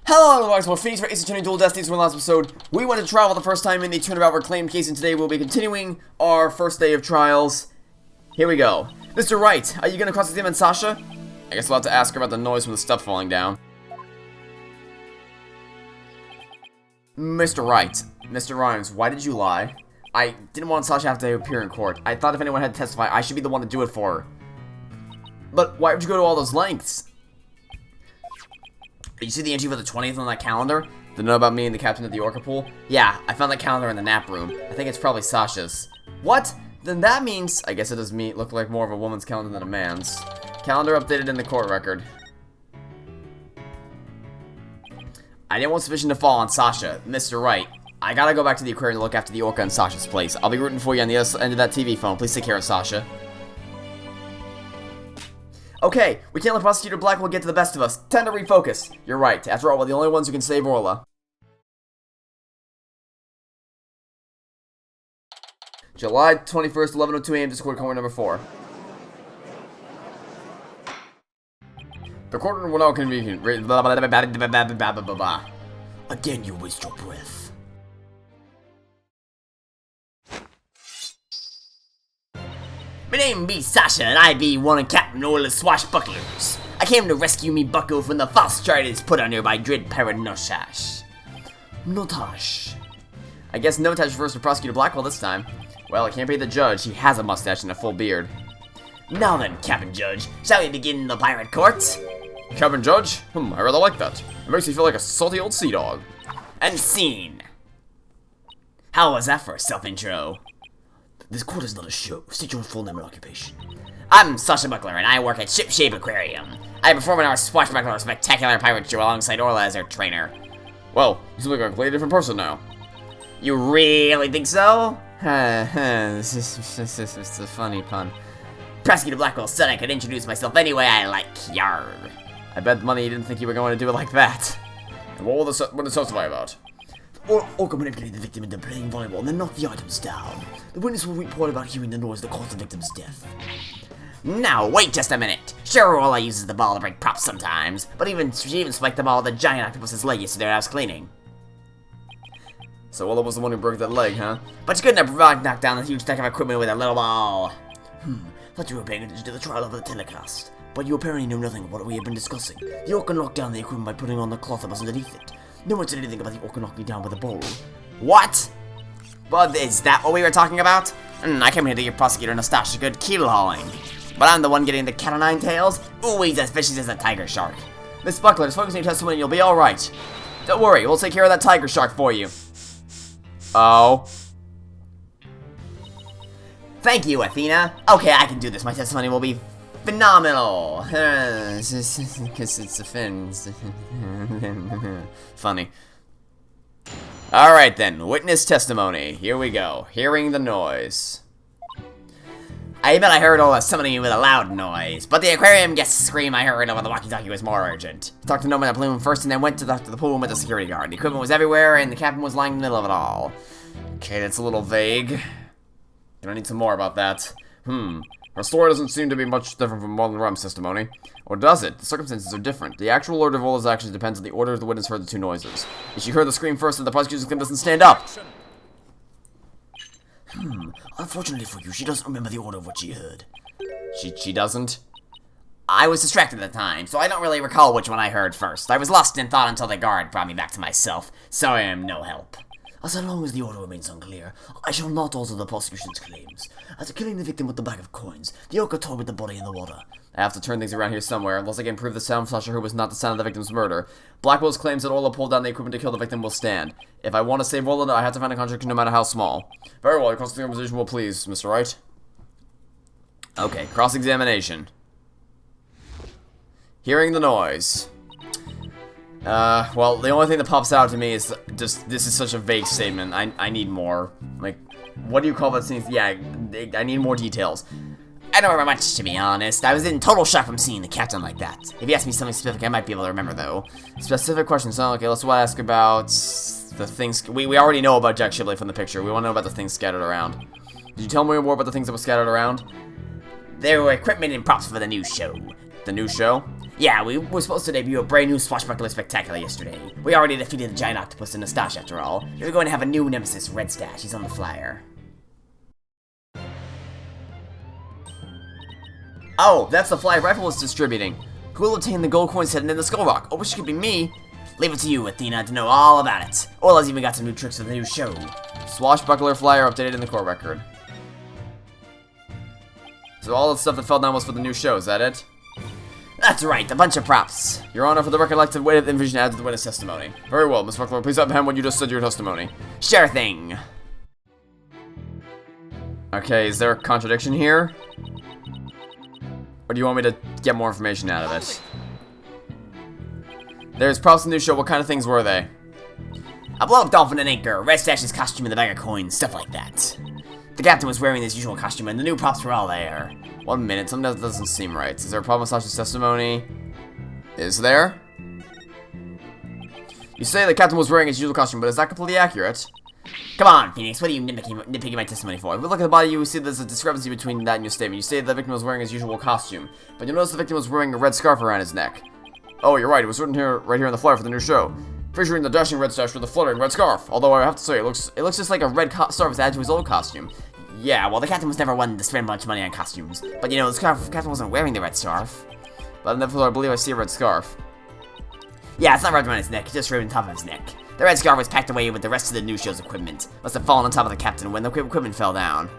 Hello, guys. Well, Phoenix Wright is Attorney Dual Destinies. From the last episode, we went to trial the first time in the Turnabout reclaimed case, and today we'll be continuing our first day of trials. Here we go. Mr. Wright, are you going to cross-examine Sasha? I guess I'll have to ask her about the noise from the stuff falling down. Mr. Wright, Mr. Rhymes, why did you lie? I didn't want Sasha to have to appear in court. I thought if anyone had to testify, I should be the one to do it for her. But why would you go to all those lengths? You see the entry for the 20th on that calendar? The note about me and the captain of the Orca pool? Yeah, I found that calendar in the nap room. I think it's probably Sasha's. What? Then that means... I guess it does look like more of a woman's calendar than a man's. Calendar updated in the court record. I didn't want suspicion to fall on Sasha. Mr. Wright, I gotta go back to the aquarium to look after the Orca in Sasha's place. I'll be rooting for you on the other end of that TV phone. Please take care of Sasha. Okay, we can't let Prosecutor Blackwell get to the best of us. Time to refocus. You're right. After all, we're the only ones who can save Orla. July 21st, 11:02 a.m. Discord comment number 4. The courtroom will now convene. Again, you waste your breath. My name be Sasha, and I be one of Captain Orla's swashbucklers. I came to rescue me bucko from the false charges put on her by dread parrot Notash. I guess Notash refers to Prosecutor Blackwell this time. Well, it can't be the judge. He has a mustache and a full beard. Now then, Captain Judge, shall we begin the pirate court? Captain Judge? I rather like that. It makes me feel like a salty old sea dog. And scene. How was that for a self-intro? This court is not a show. State your full name and occupation. I'm Sasha Buckler, and I work at Shipshape Aquarium. I perform in our Swashbuckler Spectacular Pirate Show alongside Orla as her trainer. Well, you seem like a completely different person now. You really think so? This is a funny pun. Prosecutor Blackwell said I could introduce myself any way I like. Yarg. I bet money you didn't think you were going to do it like that. And what will the testify about? Orca manipulated the victim into playing volleyball and then knocked the items down. The witness will report about hearing the noise that caused the victim's death. Now, wait just a minute. Sure, Orla uses the ball to break props sometimes, but she even spiked the ball with a giant octopus's leg yesterday when I was cleaning. So Orla was the one who broke that leg, huh? But you couldn't have knocked down the huge stack of equipment with a little ball. Thought you were paying attention to the trial over the telecast. But you apparently know nothing about what we have been discussing. The Orca knocked down the equipment by putting on the cloth that was underneath it. No one said anything about the Orca knocking down with a bowl. What? But is that what we were talking about? I came here to give Prosecutor Nastasha good keel hauling. But I'm the one getting the cat o' nine tails? Ooh, he's as vicious as a tiger shark. Miss Buckler, just focus on your testimony and you'll be alright. Don't worry, we'll take care of that tiger shark for you. Oh. Thank you, Athena. Okay, I can do this. My testimony will be phenomenal. Because it's a fin. Funny. Alright then, witness testimony. Here we go. Hearing the noise. I bet I heard Orla summoning you with a loud noise, but the aquarium guest scream I heard over the walkie-talkie was more urgent. I talked to no one at the balloon first and then went to the pool room with the security guard. The equipment was everywhere and the captain was lying in the middle of it all. Okay, that's a little vague. Gonna need some more about that. Her story doesn't seem to be much different from Modern Rum's testimony. Or does it? The circumstances are different. The actual order of Orla's actions depends on the order the witness heard the two noises. If she heard the scream first, then the prosecution's claim doesn't stand up. Unfortunately for you, she doesn't remember the order of what she heard. She doesn't? I was distracted at the time, so I don't really recall which one I heard first. I was lost in thought until the guard brought me back to myself, so I am no help. As long as the order remains unclear, I shall not alter the prosecution's claims. After killing the victim with the bag of coins, the Orca tore with the body in the water. I have to turn things around here somewhere, unless I can prove the sound Sasha heard was not the sound of the victim's murder. Blackwell's claims that Orla pulled down the equipment to kill the victim will stand. If I want to save Orla, I have to find a contradiction no matter how small. Very well, your cross-examination will please, Mr. Wright. Okay, cross-examination. Hearing the noise. Well, the only thing that pops out to me is just, this is such a vague statement. I need more. Like, what do you call that scene? Yeah, I need more details. I don't remember much, to be honest. I was in total shock from seeing the captain like that. If you ask me something specific, I might be able to remember, though. Specific questions, huh? Okay, let's ask about the things... We already know about Jack Shibley from the picture. We want to know about the things scattered around. Did you tell me more about the things that were scattered around? There were equipment and props for the new show. The new show? Yeah, we were supposed to debut a brand new swashbuckler spectacular yesterday. We already defeated the giant octopus in Sasha after all. We're going to have a new nemesis, Red Stash. He's on the flyer. Oh, that's the fly rifle was distributing. Who will obtain the gold coins hidden in the skull rock? Oh, wish it could be me. Leave it to you, Athena, to know all about it. Orla's even got some new tricks for the new show. Swashbuckler flyer updated in the core record. So all the stuff that fell down was for the new show, is that it? That's right, a bunch of props. Your Honor, for the record, I'd like to wait at the invitation added to the witness testimony. Very well, Miss Buckler, please apprehend what you just said your testimony. Sure thing. Okay, is there a contradiction here? Or do you want me to get more information out of it? There's props in the new show. What kind of things were they? A blow-up dolphin and anchor, Red Stash's costume and the bag of coins, stuff like that. The captain was wearing his usual costume and the new props were all there. 1 minute, something that doesn't seem right. Is there a problem with Sasha's testimony? Is there? You say the captain was wearing his usual costume, but is that completely accurate? Come on, Phoenix, what are you nitpicking my testimony for? If we look at the body, you will see there's a discrepancy between that and your statement. You say the victim was wearing his usual costume, but you'll notice the victim was wearing a red scarf around his neck. Oh, you're right, it was written here, right here on the flyer for the new show. Featuring the dashing Red Stash with the fluttering red scarf. Although I have to say, it looks just like a red scarf was added to his old costume. Yeah, well, the captain was never one to spend much money on costumes. But you know, the captain wasn't wearing the red scarf. But I believe I see a red scarf. Yeah, it's not wrapped around his neck, just right on top of his neck. The red scarf was packed away with the rest of the new show's equipment. Must have fallen on top of the captain when the equipment fell down.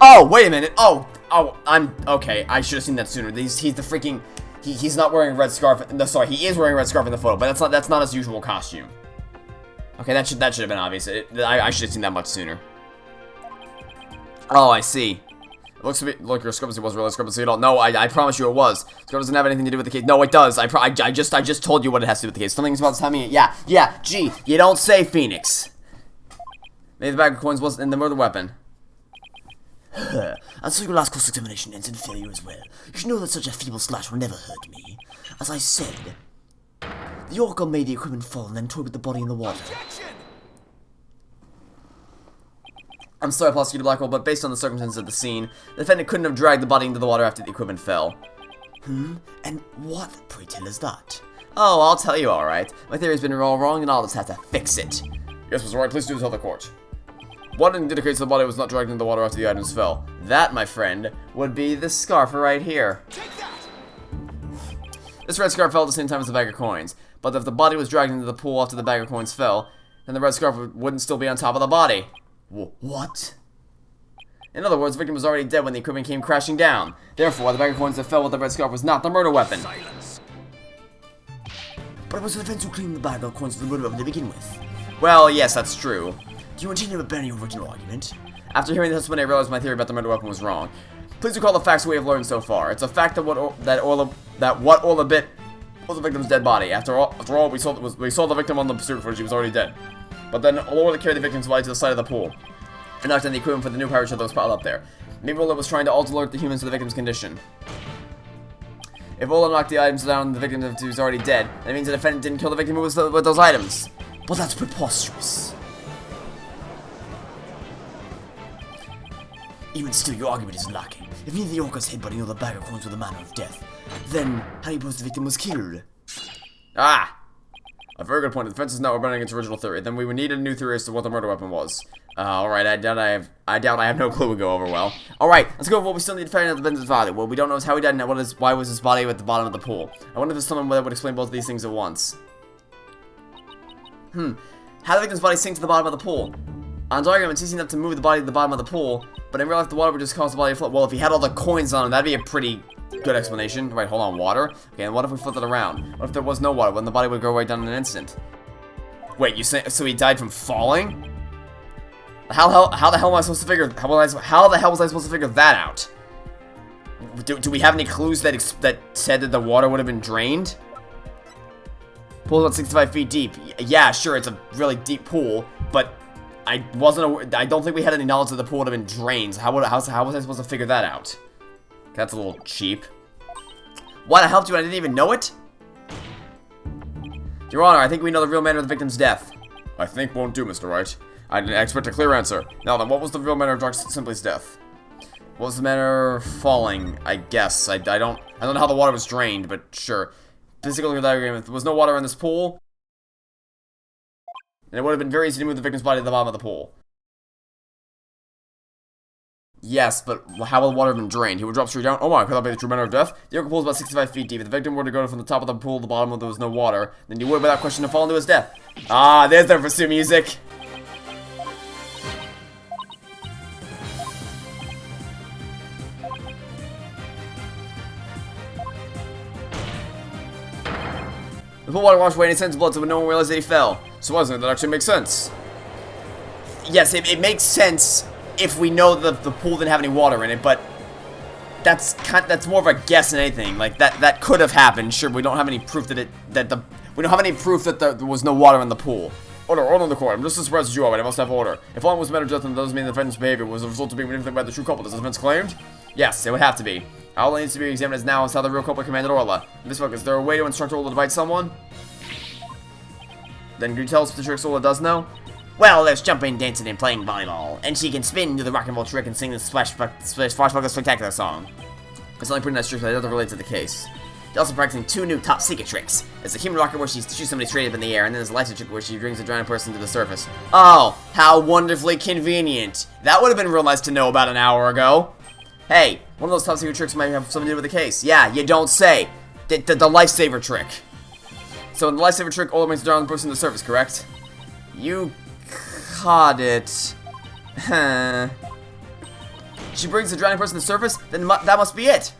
Oh, wait a minute. Okay. I should have seen that sooner. He's the freaking. He's not wearing a red scarf. No, sorry, he is wearing a red scarf in the photo, but that's not his usual costume. Okay, that should have been obvious. I should have seen that much sooner. Oh, I see. It looks to me like your discrepancy wasn't really a discrepancy at all. No, I promise you it was. Discrepancy doesn't have anything to do with the case. No, it does. I just told you what it has to do with the case. Something's about to tell me. Yeah. Gee, you don't say, Phoenix. Maybe the bag of coins wasn't in the murder weapon. And so your last course examination ends in failure as well. You should know that such a feeble slash will never hurt me. As I said, the Orca made the equipment fall and then toyed with the body in the water. I'm sorry, Prosecutor Blackwell, but based on the circumstances of the scene, the defendant couldn't have dragged the body into the water after the equipment fell. And what, pray tell, is that? Oh, I'll tell you, alright. My theory's been all wrong, and I'll just have to fix it. Yes, Mr. Wright, please do tell the court. What indicates the body was not dragged into the water after the items fell? That, my friend, would be this scarf right here. This red scarf fell at the same time as the bag of coins, but if the body was dragged into the pool after the bag of coins fell, then the red scarf wouldn't still be on top of the body. What? In other words, the victim was already dead when the equipment came crashing down. Therefore, the bag of coins that fell with the red scarf was not the murder weapon. Silence. But it was the defense who claimed the bag of coins was the murder weapon to begin with. Well, yes, that's true. Do you intend to abandon your original argument? After hearing the testimony, I realized my theory about the murder weapon was wrong. Please recall the facts we have learned so far. It's a fact that what Orla bit was the victim's dead body. After all, we saw the victim on the pursuit footage. He was already dead. But then Orla carried the victim's body to the side of the pool and knocked on the equipment for the new pirate ship that was piled up there. Maybe Orla was trying to alert the humans to the victim's condition. If Orla knocked the items down, the victim was already dead. That means the defendant didn't kill the victim with those items. Well, that's preposterous. Even still, your argument is lacking. If neither the Orca's head body nor the bag of coins were the manner of death, then how do you suppose the victim was killed? Ah! A very good point. The defense is now abandoning its original theory. Then we would need a new theory as to what the murder weapon was. Alright, I doubt I have no clue would go over well. Alright, let's go over what we still need to find out the defendant's body. What we don't know is how he died and why was his body at the bottom of the pool. I wonder if there's someone that would explain both of these things at once. How did the victim's body sink to the bottom of the pool? On diagram, it's easy enough to move the body to the bottom of the pool, but in real life, the water would just cause the body to float. Well, if he had all the coins on him, that'd be a pretty good explanation. Right, hold on, water? Okay, and what if we flipped it around? What if there was no water, when the body would go right down in an instant? Wait, you say, so he died from falling? How the hell am I supposed to figure, how the hell was I supposed to figure that out? Do we have any clues that said that the water would have been drained? Pool's about 65 feet deep. Yeah, sure, it's a really deep pool, but I don't think we had any knowledge that the pool would have been drained. How was I supposed to figure that out? That's a little cheap. What, I helped you and I didn't even know it? Your Honor, I think we know the real manner of the victim's death. I think won't do, Mr. Wright. I didn't expect a clear answer. Now then, what was the real manner of Dr. Simply's death? What was the manner of falling, I guess. I don't know how the water was drained, but sure. physical diagram. If there was no water in this pool, and it would have been very easy to move the victim's body to the bottom of the pool. Yes, but how will the water have been drained? He would drop straight down. Oh my, could that be the true manner of death? The Orca pool is about 65 feet deep. If the victim were to go from the top of the pool to the bottom where there was no water, then he would, without question, have fallen to his death. Ah, there's the pursuit music. The pool water washed away any sense of blood, so no one realized that he fell. So wasn't it? That actually makes sense. Yes, it makes sense if we know that the pool didn't have any water in it, but that's more of a guess than anything. Like that could have happened. Sure, we don't have any proof that we don't have any proof that there was no water in the pool. Order in the court. I'm just as surprised as you are, but I must have order. If all was a matter of death, then that doesn't mean the defendant's behavior was a result of being manipulated by the true culprit, as the defense claimed. Yes, it would have to be. All that needs to be examined is now is how the real culprit commanded Orla. Miss Fuck, is there a way to instruct Orla to bite someone? Then can you tell us what the tricks Orla does know? Well, there's jumping, dancing, and playing volleyball, and she can spin, do the rock and roll trick, and sing the Swashbuckler Spectacular song. It's only pretty nice trick, but it doesn't relate to the case. She's also practicing 2 new top secret tricks. There's a human rocket where she shoots somebody straight up in the air, and then there's a life trick where she brings a drowning person to the surface. Oh, how wonderfully convenient. That would have been real nice to know about an hour ago. Hey, one of those top secret tricks might have something to do with the case. Yeah, you don't say. The lifesaver trick. So in the lifesaver trick, Orla brings a drowning person to the surface, correct? You caught it. Huh. She brings the drowning person to the surface? Then that must be it.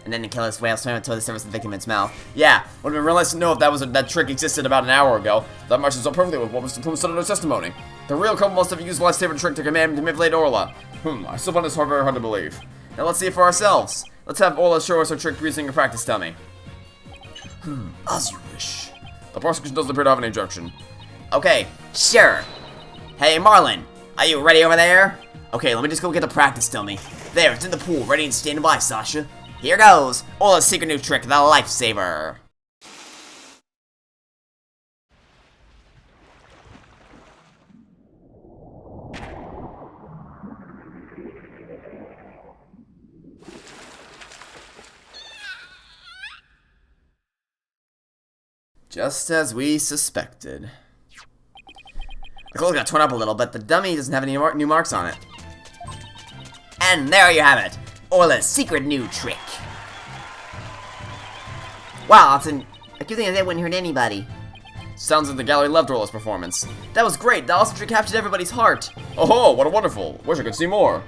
And then the killer's whale swam toward the surface of the victim in its mouth. Yeah, would have been real nice to know if that trick existed about an hour ago. That matches up perfectly with what Mr. Plume said in his testimony. The real couple must have used the lifesaver trick to command him to manipulate Orla. I still find this very hard to believe. Now let's see it for ourselves. Let's have Orla show us her trick using her practice dummy. As you wish. The prosecution doesn't appear to have any objection. Okay, sure. Hey, Marlin, are you ready over there? Okay, let me just go get the practice dummy. There, it's in the pool, ready and standing by, Sasha. Here goes, Orla's secret new trick, the lifesaver. Just as we suspected. The clothes got torn up a little, but the dummy doesn't have any new marks on it. And there you have it, Orla's secret new trick. Wow, it's a good thing that wouldn't hurt anybody. Sounds like the gallery loved Orla's performance. That was great. The awesome trick captured everybody's heart. Oh, what a wonderful. Wish I could see more.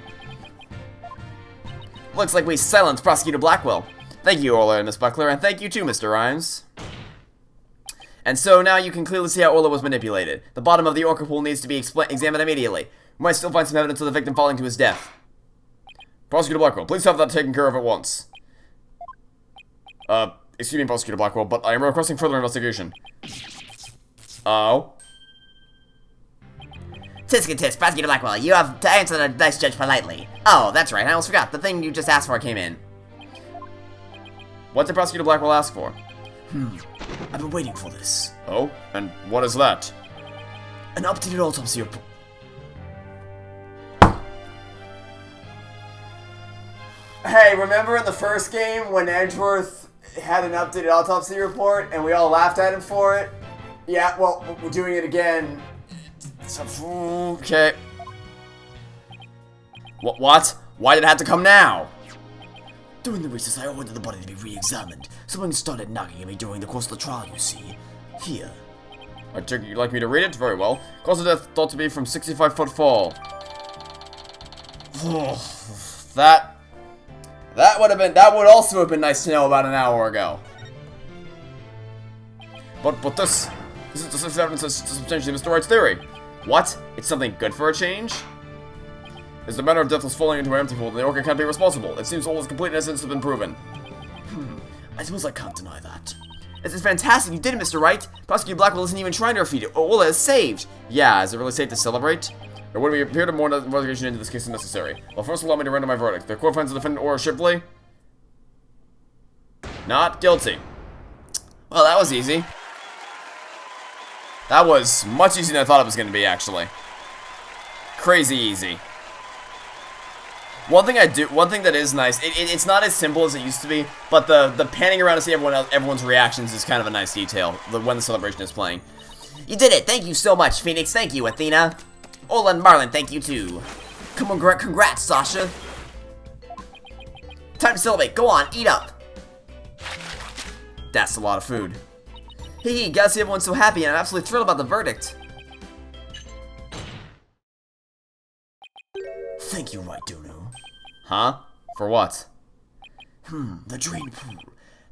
Looks like we silenced Prosecutor Blackwell. Thank you, Orla and Miss Buckler, and thank you too, Mr. Rhymes. And so now you can clearly see how Orla was manipulated. The bottom of the Orca pool needs to be examined immediately. We might still find some evidence of the victim falling to his death. Prosecutor Blackwell, please have that taken care of at once. Excuse me, Prosecutor Blackwell, but I am requesting further investigation. Oh? Tisk and tisk, Prosecutor Blackwell, you have to answer the nice judge politely. Oh, that's right, I almost forgot. The thing you just asked for came in. What did Prosecutor Blackwell ask for? I've been waiting for this. Oh? And what is that? An updated autopsy report. Hey, remember in the first game when Edgeworth had an updated autopsy report and we all laughed at him for it? Yeah, well, we're doing it again. Okay. What? Why did it have to come now? During the recess, I ordered the body to be re-examined. Someone started knocking at me during the course of the trial, you see. Here. I take it you'd like me to read it? Very well. Cause of death thought to be from 65-foot fall. That would also have been nice to know about an hour ago. But this is evidence to substantiate Mr. Wright's theory. What? It's something good for a change? As the matter of death was falling into an empty pool, the Orca can't be responsible. It seems Orla's complete innocence has been proven. I suppose I can't deny that. This is fantastic. You did it, Mr. Wright. Prosecutor Blackwell isn't even trying to refute it. Orla is saved. Yeah, is it really safe to celebrate? Or would we appear to more investigation into this case if necessary? Well, first allow me to render my verdict. The court finds the defendant Orla Shipley not guilty. Well, that was easy. That was much easier than I thought it was going to be, actually. Crazy easy. One thing that is nice, it's not as simple as it used to be, but the panning around to see everyone's reactions is kind of a nice detail when the celebration is playing. You did it! Thank you so much, Phoenix. Thank you, Athena. Orla and Marlin, thank you too. Come on, congrats, Sasha. Time to celebrate. Go on, eat up. That's a lot of food. Hey, gotta see everyone's so happy, and I'm absolutely thrilled about the verdict. Thank you, Right Dono. Huh? For what? The drain pool.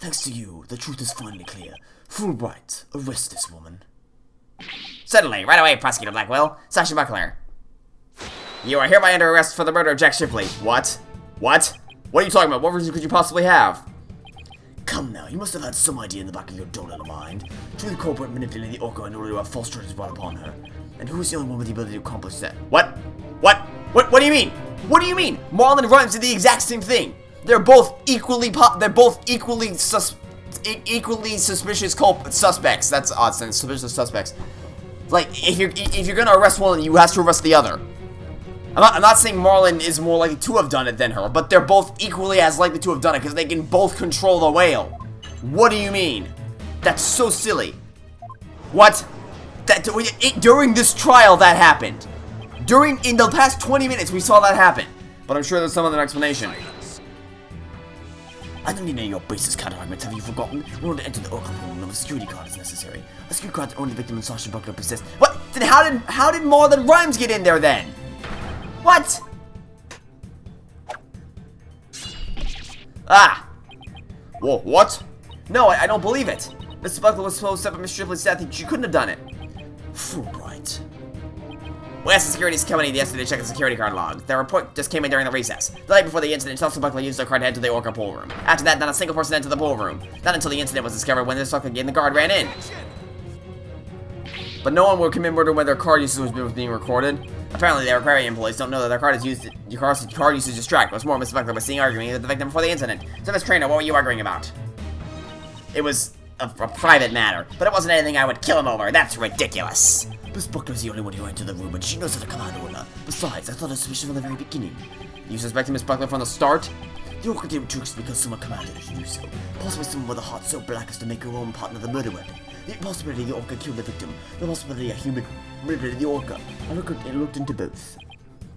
Thanks to you, the truth is finally clear. Fool Wright, arrest this woman. Certainly. Right away, Prosecutor Blackwell. Sasha Buckler. You are hereby under arrest for the murder of Jack Shipley. What? What? What are you talking about? What reason could you possibly have? Come now, you must have had some idea in the back of your donut mind. To the culprit manipulated the Orca in order to have false charges brought upon her. And who is the only one with the ability to accomplish that? What? What do you mean? What do you mean? Marlon and Rhymes did the exact same thing. They're both equally suspicious suspects. That's odd sense. Suspicious suspects. Like, if you're gonna arrest one, you have to arrest the other. I'm not saying Marlon is more likely to have done it than her, but they're both equally as likely to have done it because they can both control the whale. What do you mean? That's so silly. What? During this trial that happened. In the past 20 minutes we saw that happen. But I'm sure there's some other explanation. I don't need any of your baseless counter-arguments. Have you forgotten? In order to enter the Orca room, a security card is necessary. A security card that only the victim and Sasha Buckler possessed. What? Then how did Marlon Rhymes get in there then? What? Ah! Whoa, what? No, I don't believe it. Mr. Buckler was supposed to have Mr. Shipley's death. She couldn't have done it. Fulbright. We asked the security's company yesterday to check the security card log. The report just came in during the recess. The night before the incident, Sasha Buckler used her card to head to the Orca pool room. After that, not a single person entered the pool room. Not until the incident was discovered when this Buckler and the guard ran in. But no one would commit murder when their card usage was being recorded. Apparently, the aquarium employees don't know that their card is used. Your card usage is tracked. What's more, Mr. Buckler was seen arguing with the victim before the incident. So, Miss Trainer, what were you arguing about? It was a private matter, but it wasn't anything I would kill him over. That's ridiculous. Miss Buckler's the only one who entered the room, and she knows how to command Orla. Besides, I thought it was suspicious from the very beginning. You suspected Miss Buckler from the start? The Orca didn't tricks because someone commanded her to do so. Possibly someone with a heart so black as to make her own partner the murder weapon. The possibility the Orca killed the victim. The possibility a human manipulated the Orca. I looked into both.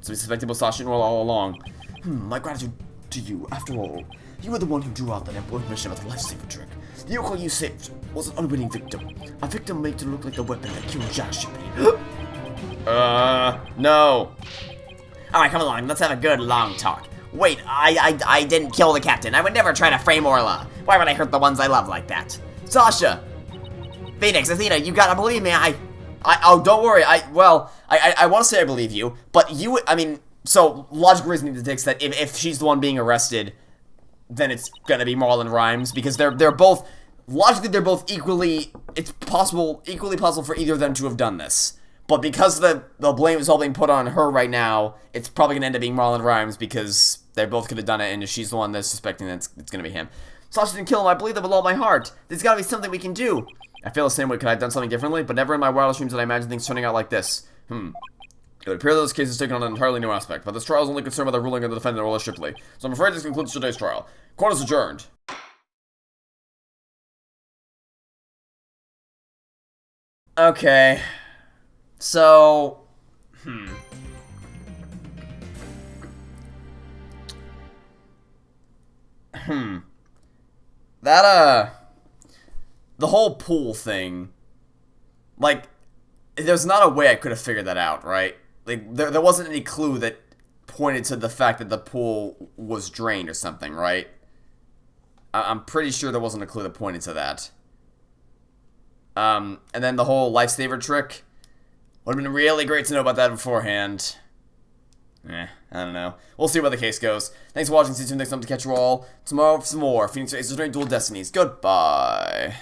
So we suspected both Sasha and Orla all along. My gratitude to you, after all. You were the one who drew out that important mission with the lifesaver trick. The Orca you saved was an unwitting victim. A victim made to look like the weapon that killed Jack Shipley. No. Alright, come along. Let's have a good, long talk. Wait, I didn't kill the captain. I would never try to frame Orla. Why would I hurt the ones I love like that? Sasha! Phoenix, Athena, you gotta believe me. Oh, don't worry. I want to say I believe you, but so logical reasoning dictates that if she's the one being arrested, then it's gonna be Marlon Rhymes, because they're both, logically they're both equally possible for either of them to have done this. But because the blame is all being put on her right now, it's probably gonna end up being Marlon Rhymes, because they both could have done it, and if she's the one that's suspecting that it's gonna be him. Sasha didn't kill him. I believe that with all my heart. There's gotta be something we can do. I feel the same way. Could I have done something differently? But never in my wildest dreams did I imagine things turning out like this. It would appear that this case has taken on an entirely new aspect, but this trial is only concerned with the ruling of the defendant, Orla Shipley. So I'm afraid this concludes today's trial. Court is adjourned. Okay. So... The whole pool thing, like, there's not a way I could have figured that out, right? Like, there wasn't any clue that pointed to the fact that the pool was drained or something, right? I'm pretty sure there wasn't a clue that pointed to that. And then the whole lifesaver trick, would have been really great to know about that beforehand. I don't know. We'll see where the case goes. Thanks for watching. See you next time to catch you all. Tomorrow for some more Phoenix Wright, Attorney Dual Destinies. Goodbye.